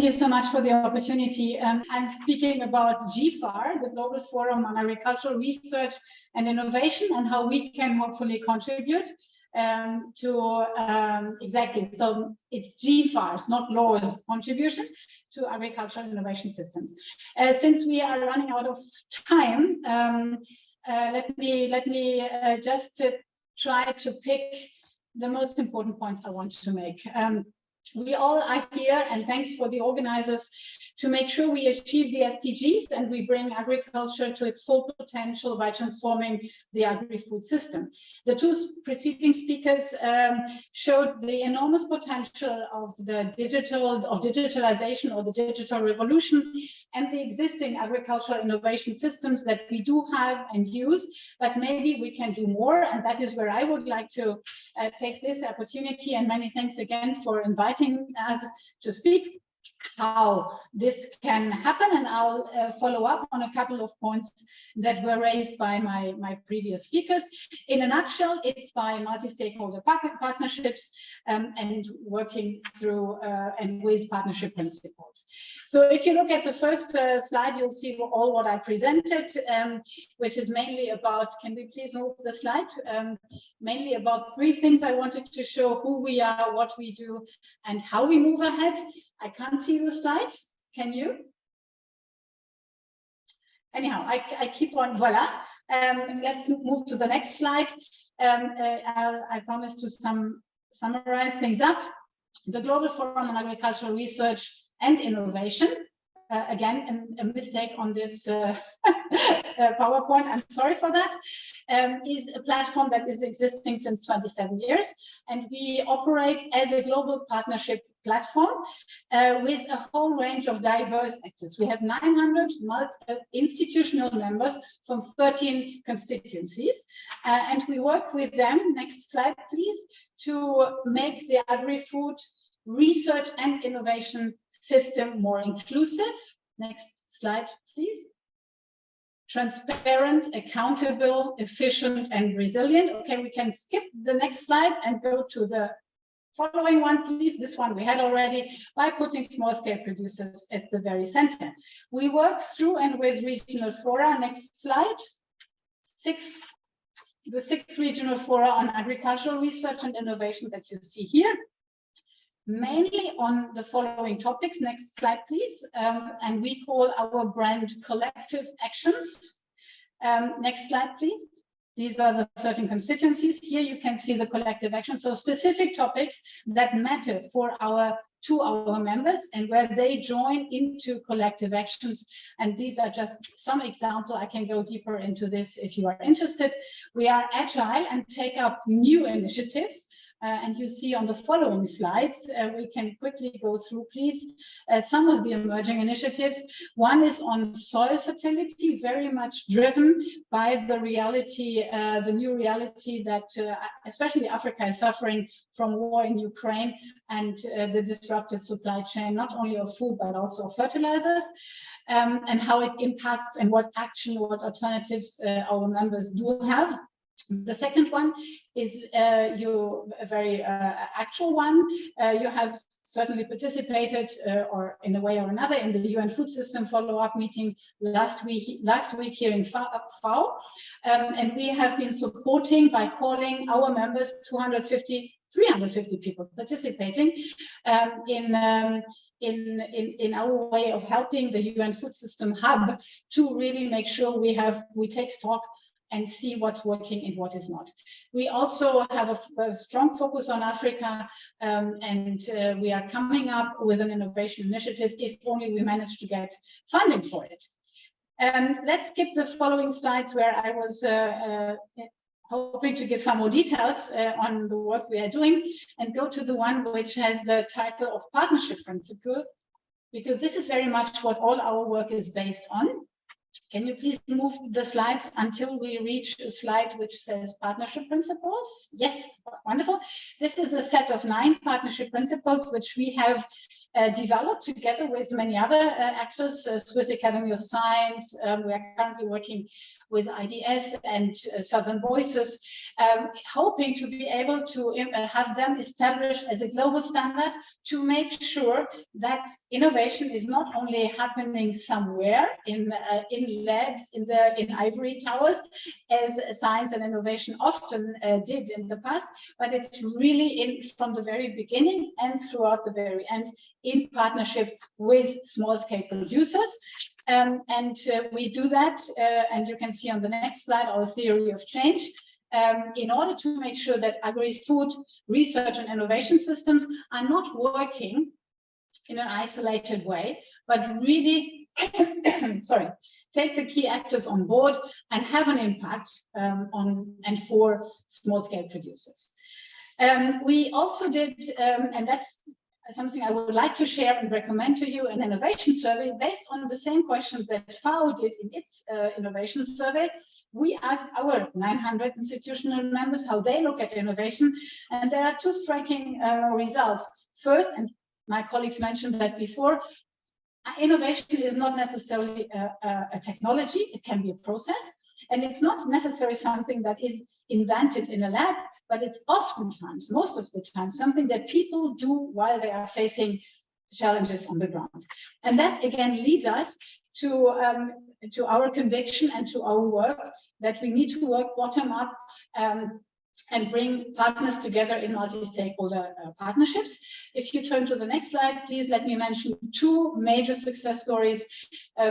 Thank you so much for the opportunity. I'm speaking about GFAR, the Global Forum on Agricultural Research and Innovation, and how we can hopefully contribute exactly. So it's GFAR's, not Law's, contribution to agricultural innovation systems. Since we are running out of time, let me just try to pick the most important points I want to make. We all are here, and thanks for the organizers, to make sure we achieve the SDGs and we bring agriculture to its full potential by transforming the agri-food system. The two preceding speakers showed the enormous potential of the digitalization or the digital revolution and the existing agricultural innovation systems that we do have and use, but maybe we can do more, and that is where I would like to take this opportunity, and many thanks again for inviting us to speak how this can happen, and I'll follow up on a couple of points that were raised by my previous speakers. In a nutshell, it's by multi-stakeholder partnerships and working through and with partnership principles. So if you look at the first slide, you'll see all what I presented, which is mainly about, can we please move the slide? Mainly about three things I wanted to show: who we are, what we do, and how we move ahead. I can't see the slide. Can you? Anyhow, I keep on, voila. Let's move to the next slide. I promise to summarize things up. The Global Forum on Agricultural Research and Innovation. Again, a mistake on this PowerPoint, I'm sorry for that, is a platform that is existing since 27 years. And we operate as a global partnership platform with a whole range of diverse actors. We have 900 institutional members from 13 constituencies, and we work with them, next slide please, to make the agri-food research and innovation system more inclusive. Next slide please. Transparent, accountable, efficient, and resilient. Okay, we can skip the next slide and go to the following one, please. This one we had already, by putting small-scale producers at the very center. We work through and with regional fora. Next slide. The 6 regional fora on agricultural research and innovation that you see here, mainly on the following topics. Next slide, please. And we call our brand Collective Actions. Next slide, please. These are the 13 constituencies. Here you can see the collective action. So specific topics that matter to our members and where they join into collective actions. And these are just some examples. I can go deeper into this if you are interested. We are agile and take up new initiatives. And you see on the following slides, we can quickly go through, please, some of the emerging initiatives. One is on soil fertility, very much driven by the reality, the new reality that especially Africa is suffering from war in Ukraine and the disrupted supply chain, not only of food, but also of fertilizers, and how it impacts and what what alternatives our members do have. The second one is a very actual one. You have certainly participated, or in a way or another, in the UN Food System follow-up meeting last week here in FAO, and we have been supporting by calling our members, 350 people participating in our way of helping the UN Food System hub to really make sure we take stock and see what's working and what is not. We also have a strong focus on Africa, and we are coming up with an innovation initiative if only we manage to get funding for it. Let's skip the following slides where I was hoping to give some more details on the work we are doing, and go to the one which has the title of Partnership Principle, because this is very much what all our work is based on. Can you please move the slides until we reach a slide which says partnership principles? Yes, wonderful. This is the set of 9 partnership principles which we have developed together with many other actors, Swiss Academy of Science. We are currently working with IDS and Southern Voices, hoping to be able to have them established as a global standard to make sure that innovation is not only happening somewhere in labs, in ivory towers, as science and innovation often did in the past, but it's really from the very beginning and throughout the very end in partnership with small-scale producers. We do that, and you can see on the next slide our theory of change, in order to make sure that agri-food research and innovation systems are not working in an isolated way, but really take the key actors on board and have an impact on and for small-scale producers. We also did, and that's something I would like to share and recommend to you, an innovation survey based on the same questions that FAO did in its innovation survey. We asked our 900 institutional members how they look at innovation, and there are two striking results. First, and my colleagues mentioned that before, innovation is not necessarily a technology, it can be a process, and it's not necessarily something that is invented in a lab, but it's oftentimes, most of the time, something that people do while they are facing challenges on the ground. And that again leads us to our conviction and to our work that we need to work bottom up and bring partners together in multi-stakeholder partnerships. If you turn to the next slide, please let me mention two major success stories.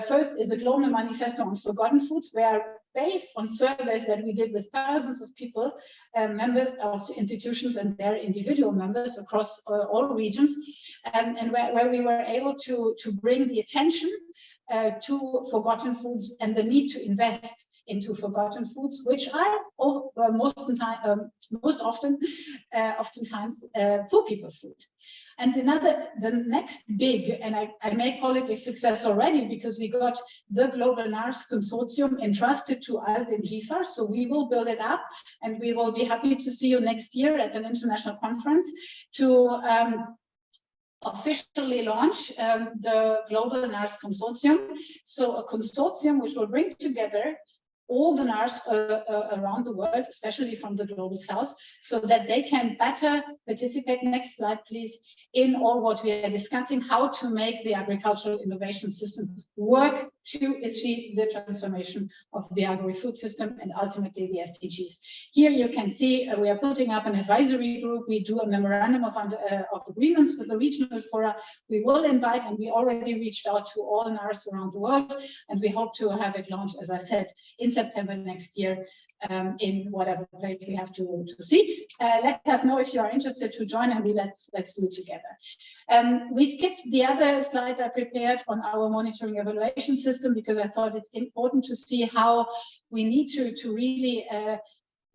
First is the Global Manifesto on Forgotten Foods, where based on surveys that we did with thousands of people, members of institutions and their individual members across all regions, and where we were able to bring the attention to forgotten foods and the need to invest into forgotten foods, which are most oftentimes poor people food. And the next big, and I may call it a success already, because we got the Global NARS Consortium entrusted to us in GFAR, so we will build it up, and we will be happy to see you next year at an international conference to officially launch the Global NARS Consortium. So a consortium which will bring together all the NARS around the world, especially from the Global South, so that they can better participate, next slide please, in all what we are discussing, how to make the agricultural innovation system work to achieve the transformation of the agri-food system and ultimately the SDGs. Here you can see we are putting up an advisory group. We do a memorandum of agreements with the regional fora. We will invite, and we already reached out to all NARS around the world, and we hope to have it launched, as I said, in September next year, in whatever place we have to see. Let us know if you are interested to join, and let's do it together. We skipped the other slides I prepared on our monitoring evaluation system, because I thought it's important to see how we need to really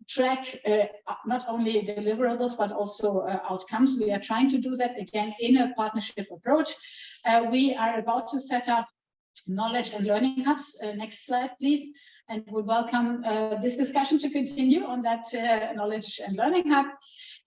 track not only deliverables but also outcomes. We are trying to do that again in a partnership approach. We are about to set up knowledge and learning hubs. Next slide, please. And we welcome this discussion to continue on that knowledge and learning hub.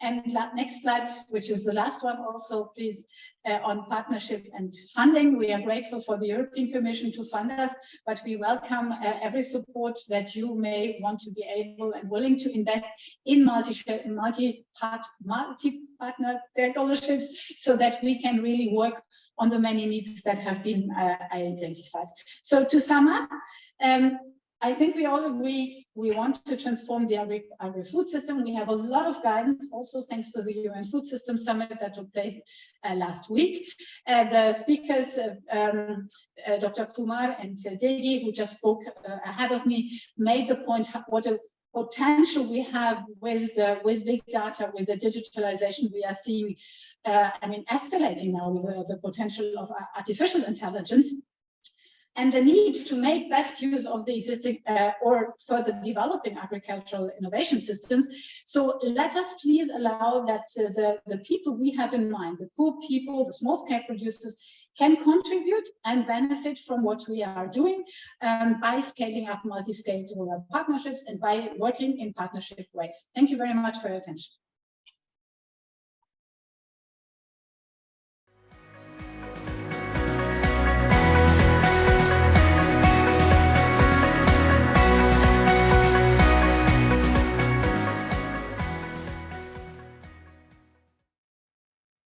And next slide, which is the last one also, please, on partnership and funding. We are grateful for the European Commission to fund us, but we welcome every support that you may want to be able and willing to invest in multi-partner stakeholderships, so that we can really work on the many needs that have been identified. So to sum up, I think we all agree we want to transform the agri-food system. We have a lot of guidance, also thanks to the UN Food System Summit that took place last week. The speakers, Dr. Kumar and Degi, who just spoke ahead of me, made the point what a potential we have with big data, with the digitalization we are seeing, escalating now with the potential of artificial intelligence. And the need to make best use of the existing or further developing agricultural innovation systems. So let us please allow that the people we have in mind, the poor people, the small-scale producers, can contribute and benefit from what we are doing by scaling up multi-stakeholder partnerships and by working in partnership ways. Thank you very much for your attention.